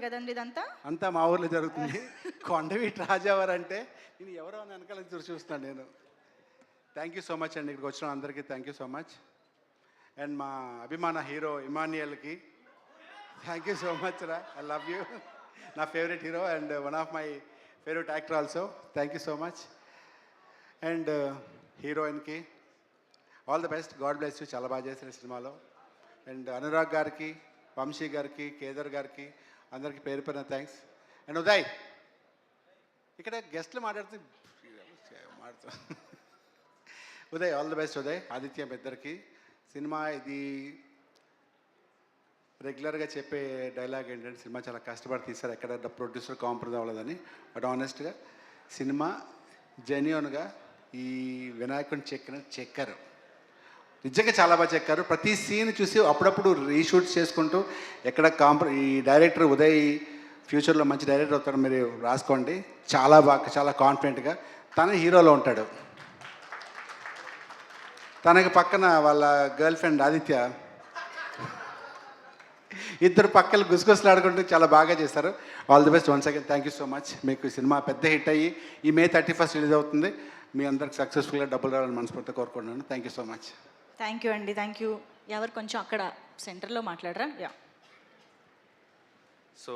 కదండి ఇదంతా. అంతా మా ఊర్లో జరుగుతుంది. కొండవీటి రాజావారు అంటే నేను ఎవరో అని వెనకాల చూస్తున్నాను నేను. థ్యాంక్ యూ సో మచ్ అండి, ఇక్కడికి వచ్చిన అందరికీ thank you so much. And మా అభిమాన హీరో ఇమాన్యుయల్కి థ్యాంక్ యూ సో మచ్ రా, ఐ లవ్ యూ. నా favourite hero and one of my favourite actor also. Thank you so much. And హీరోయిన్కి all the best, god bless you, చాలా బాగా చేశారు సినిమాలో. అండ్ అనురాగ్ గారికి, వంశీ గారికి, కేదార్ గారికి అందరికీ పేరు పేరున థ్యాంక్స్. అండ్ ఉదయ్, ఇక్కడ గెస్ట్లు మాట్లాడుతూ Uday, all the best Uday, Aditya ఇద్దరికి. సినిమా ఇది రెగ్యులర్గా చెప్పే డైలాగ్ ఏంటంటే సినిమా చాలా కష్టపడి తీశారు, ఎక్కడ ప్రొడ్యూసర్ కాంప్రమైజ్ అవ్వలేదని. బట్ ఆనెస్ట్గా సినిమా జెన్యూన్గా ఈ వినాయకుడిని చెక్కారు, నిజంగా చాలా బాగా చెక్కారు. ప్రతి సీన్ చూసి అప్పుడప్పుడు రీషూట్స్ చేసుకుంటూ ఎక్కడ ఈ డైరెక్టర్ ఉదయ్ ఫ్యూచర్లో మంచి డైరెక్టర్ అవుతాడు, మీరు రాసుకోండి. చాలా బాగా, చాలా కాన్ఫిడెంట్గా తన హీరోలో ఉంటాడు. తనకి పక్కన వాళ్ళ గర్ల్ ఫ్రెండ్ ఆదిత్య, ఇద్దరు పక్కలు గుసగుసలాడుకుంటూ చాలా బాగా చేస్తారు. All the best once again, thank you so much. మీకు సినిమా పెద్ద హిట్ అయ్యి ఈ May 31 రిలీజ్ అవుతుంది. మీ అందరికి సక్సెస్ఫుల్గా డబ్బులు రావాలని మనస్ఫూర్తిగా కోరుకుంటున్నాను. Thank you so much. Thank you అండి, థ్యాంక్ యూ. ఎవరు కొంచెం అక్కడ సెంటర్లో మాట్లాడరా? యా. సో